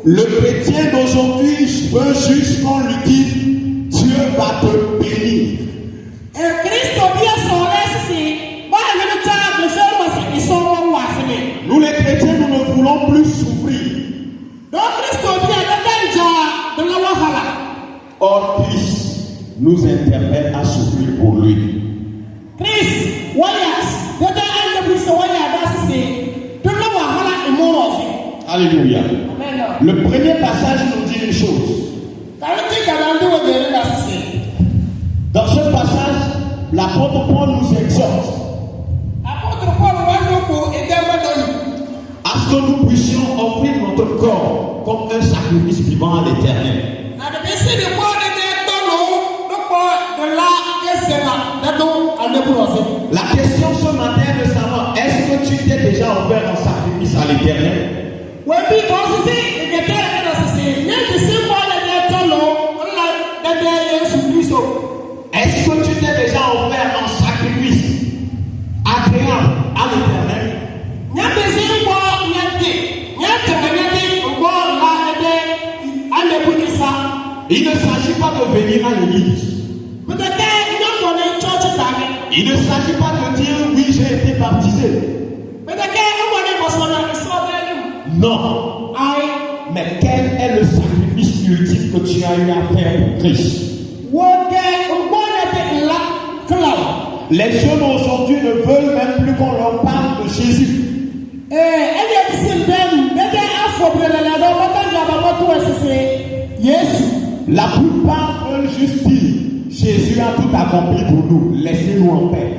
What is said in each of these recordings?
Le chrétien d'aujourd'hui veut juste qu'on lui dise Dieu va te bénir. Nous les chrétiens, nous ne voulons plus souffrir. Or, Christ nous interpelle à souffrir pour lui. Alléluia. Le premier passage nous dit une chose. Dans ce passage, l'apôtre Paul nous exhorte à ce que nous puissions offrir notre corps comme un sacrifice vivant à l'Éternel. La question ce matin est de savoir, est-ce que tu t'es déjà offert un sacrifice à l'Éternel? Est-ce que tu t'es déjà offert un sacrifice agréable à l'Éternel? Il ne s'agit pas de venir à l'église. Il ne s'agit pas de dire oui, j'ai été baptisé. Non. Mais quel est le sacrifice ultime que tu as eu à faire pour Christ? Les jeunes aujourd'hui ne veulent même plus qu'on leur parle de Jésus. La plupart veulent juste dire Jésus a tout accompli pour nous, laissez-nous en paix.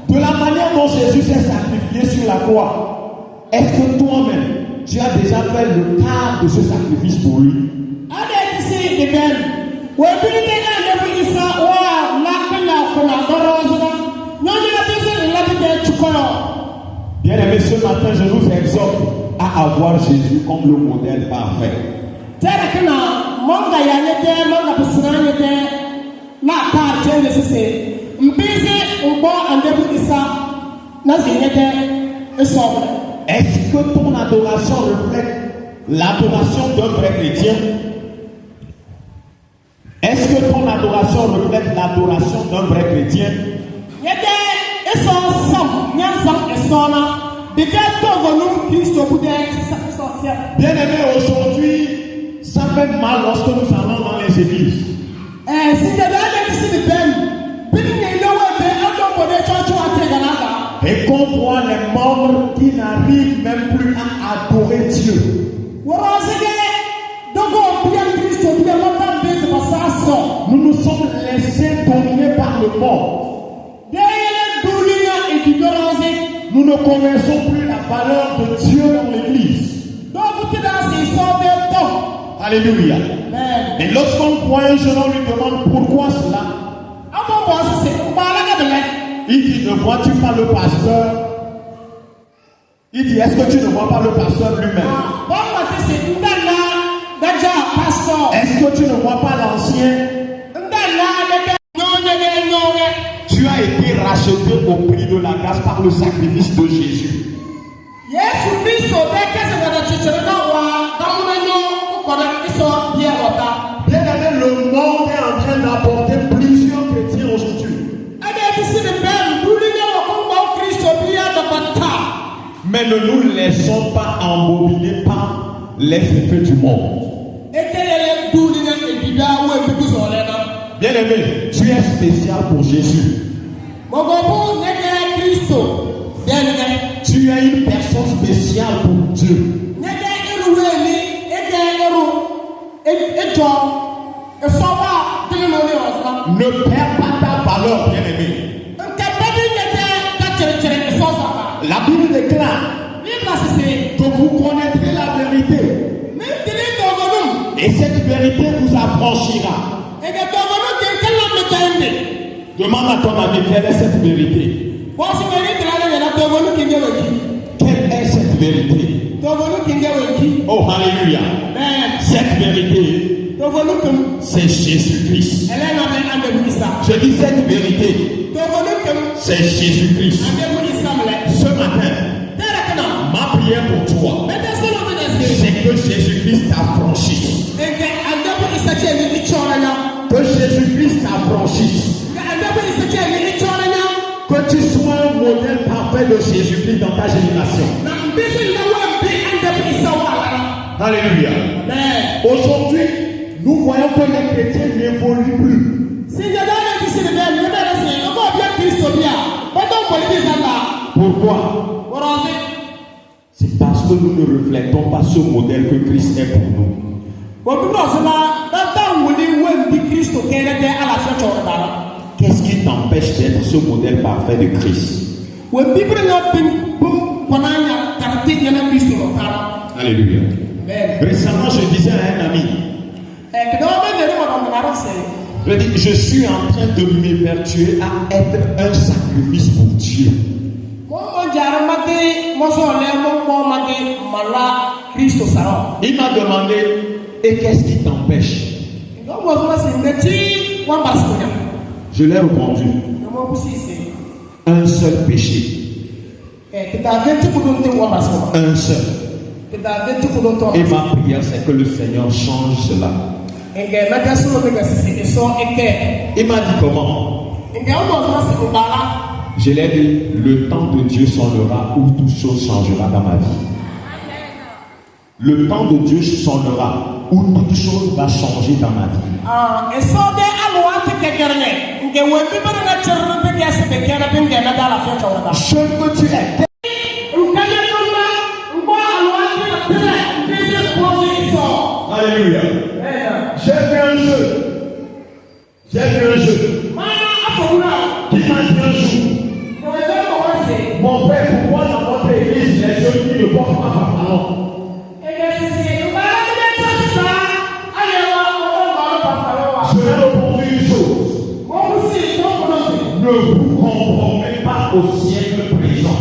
De la manière dont Jésus s'est sacrifié sur la croix, est-ce que toi-même tu as déjà fait le quart de ce sacrifice pour lui? Bien-aimés, ce matin, je vous exhorte à avoir Jésus comme le modèle parfait. Est-ce que ton adoration reflète l'adoration d'un vrai chrétien? Est-ce que ton adoration reflète l'adoration d'un vrai chrétien? Bien-aimés, aujourd'hui, ça fait mal lorsque nous allons dans les églises. Et qu'on voit les membres qui n'arrivent même plus à adorer Dieu. Nous nous sommes laissés dominer par le monde. Nous ne connaissons plus la valeur de Dieu dans l'église. Alléluia. Et lorsqu'on voit un jeune, on lui demande pourquoi cela. Il dit, ne vois-tu pas le pasteur? Il dit, est-ce que tu ne vois pas le pasteur lui-même? Est-ce que tu ne vois pas l'ancien? Tu as été racheté au prix de la grâce par le sacrifice de Jésus. Bien-aimé, le monde est en train d'apporter plusieurs chrétiens aujourd'hui. Mais ne nous laissons pas embobiner par les effets du monde. Bien-aimé, tu es spécial pour Jésus. Tu es une personne spéciale pour Dieu. Ne perds pas ta valeur, bien-aimé. La Bible déclare que vous connaîtrez la vérité. Et cette vérité vous affranchira. Demande à ton ami quelle est cette vérité. Quelle est cette vérité? Oh, alléluia. Cette vérité, c'est Jésus-Christ. Je dis cette vérité, c'est Jésus-Christ. Ce matin, ma prière pour toi, c'est que Jésus-Christ t'affranchisse. Que Jésus-Christ t'affranchisse. Que tu sois un modèle parfait de Jésus-Christ dans ta génération. Alléluia. Aujourd'hui, nous voyons que les chrétiens n'évoluent plus. Pourquoi? C'est parce que nous ne reflétons pas ce modèle que Christ est pour nous. Qu'est-ce qui t'empêche d'être ce modèle parfait de Christ? Alléluia. Récemment, je disais à un ami, je suis en train de m'évertuer à être un sacrifice pour Dieu. Il m'a demandé, et qu'est-ce qui t'empêche? Je l'ai répondu, un seul péché. Un seul. Et ma prière, c'est que le Seigneur change cela. Il m'a dit comment? Je l'ai dit, le temps de Dieu sonnera où toute chose changera dans ma vie. Le temps de Dieu sonnera où toute chose va changer dans ma vie. Ce que tu es. Alléluia. J'ai fait un jeu. Qui m'a dit un jour, mon frère, pourquoi dans votre église les jeunes qui ne portent pas par parole? Je vais répondre une chose. Ne vous conformez pas au siècle présent.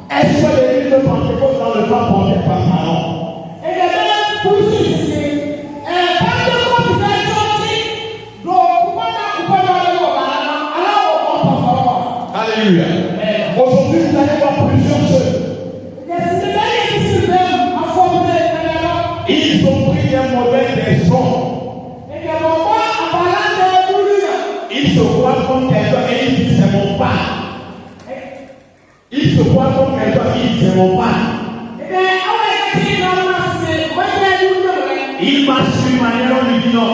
Est-ce que l'église de Pentecôte dans le temps portait par parole? Alléluia. Aujourd'hui, vous allez voir plusieurs choses. Ils ont pris un modèle des hommes. Ils se voient comme quelqu'un et ils disent c'est mon père. Ils se voient comme quelqu'un et ils disent c'est mon père. Il marche d'une manière, on lui dit non,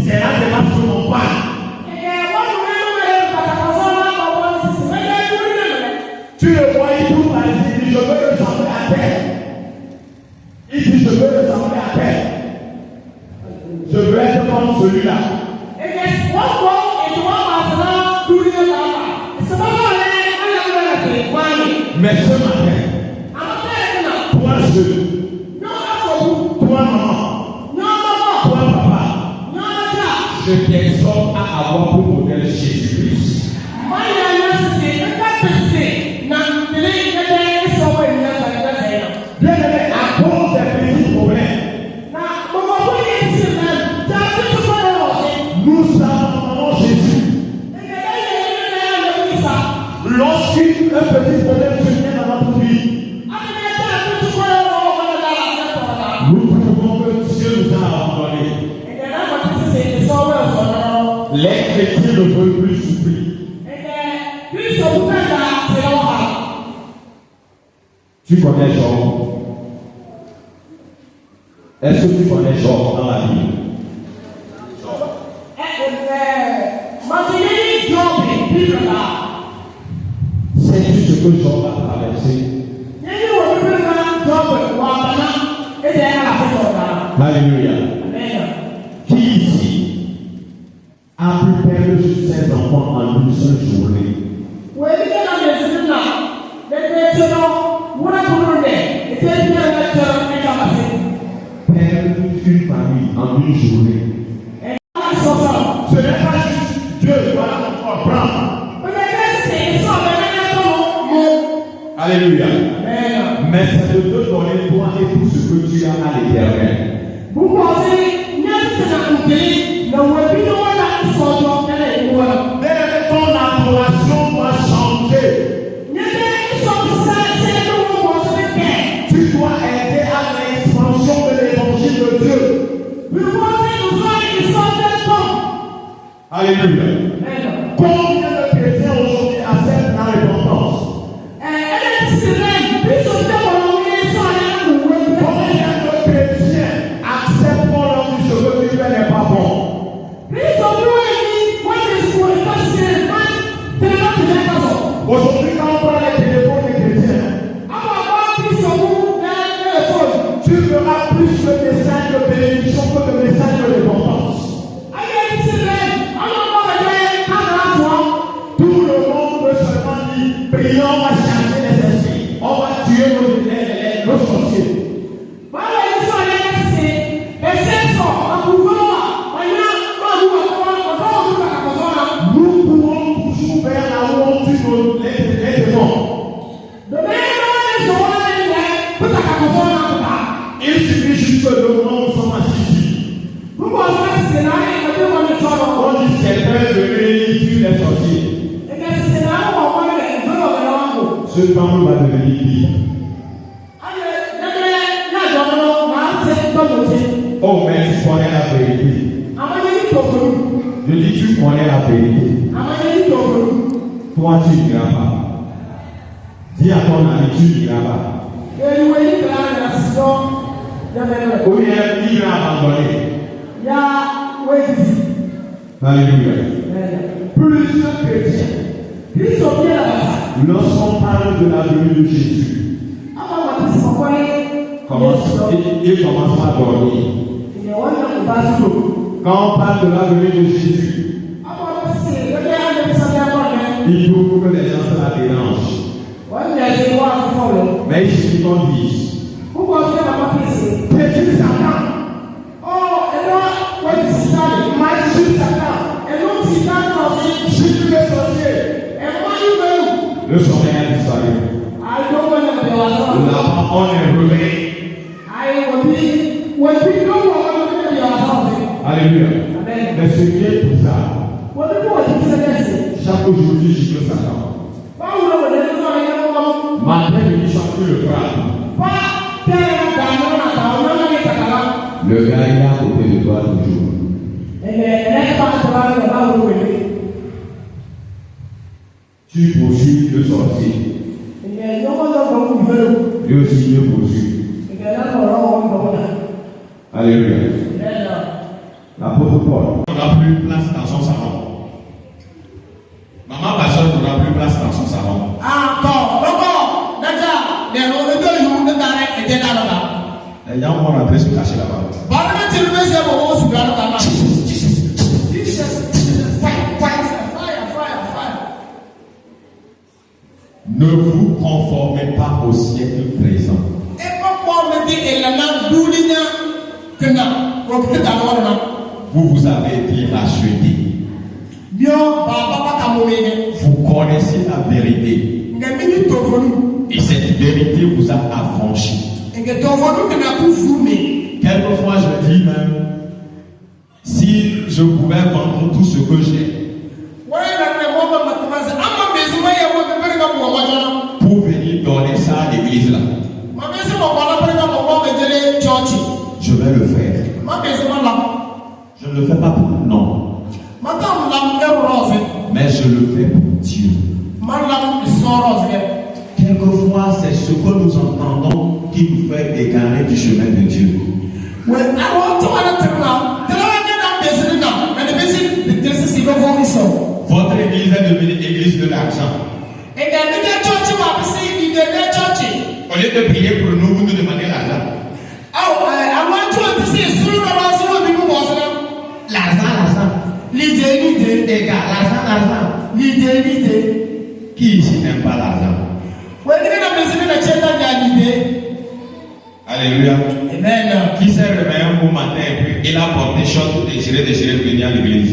c'est là que marche sur mon père. Tu le vois, il trouve à il dit je veux le ressembler à terre. Il dit je veux le ressembler à terre. Je veux être comme celui-là. Mais ce matin, toi seul, toi maman, toi papa, je t'exhorte à avoir pour modèle Jésus-Christ. Bien-aimé, à cause des petits problèmes, nous savons Jésus. Lorsqu'un petit problème se vient dans notre vie, nous trouvons que Dieu nous a abandonnés. Les chrétiens ne veulent plus souffrir. Tu connais Job? Est-ce que tu connais Job dans la Bible? Sais-tu ce que Job a traversé? Alléluia. Qui ici a pu perdre ses enfants en une seule journée? Perdre une famille en une journée. Ce n'est pas juste Dieu, voilà notre prendre. Alléluia. Mais c'est de te donner toi et tout ce que tu as à l'Éternel. Vous pensez Ce temple va devenir vide. Oh, mais tu connais la vérité. Je dis, tu connais la vérité. Toi, tu n'iras pas. Dis à ton ami, tu n'iras pas. Ou bien, il va abandonner. Alléluia. Plusieurs chrétiens, lorsqu'on parle de la venue de Jésus, ils commencent à dormir. Quand on parle de la venue de Jésus, il faut que les gens se la dérangent. Mais il suffit qu'on dise, petit Satan, le sommeil a disparu. Là-bas, on est réveillé. Alléluia. Mais ce qui est pour ça, chaque aujourd'hui, je veux Satan. Matin, je chante le frappe. Le gars est à côté de toi toujours. Tu poursuis le sorcier. Lui aussi le poursuit. Alléluia. L'apôtre Paul n'aura plus place dans son salon. Maman pasteur n'aura plus place dans son salon. Les gens vont rentrer se cacher là-bas. Ne vous conformez pas au siècle présent. Vous avez été rachetés. Vous connaissez la vérité. Et cette vérité vous a affranchi. Quelquefois je dis même, si je pouvais vendre tout ce que j'ai pour venir donner ça à l'église là, je vais le faire. Je ne le fais pas pour non, mais je le fais pour Dieu. Quelquefois c'est ce que nous entendons qui nous fait égarer du chemin de Dieu. Votre église est devenue église de l'argent. Au lieu de prier pour nous, vous nous demandez l'argent. L'argent. L'idée. L'argent. Qui ici n'aime pas l'argent? Alléluia. Amen. Qui s'est réveillé un bon matin et puis il a porté short déchiré venir à l'église?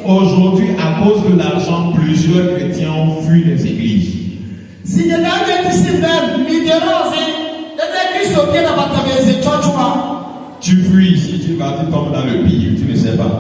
Aujourd'hui, à cause de l'argent, plusieurs chrétiens ont fui les églises. Tu fuis ici, tu tombes dans le pire, tu ne sais pas.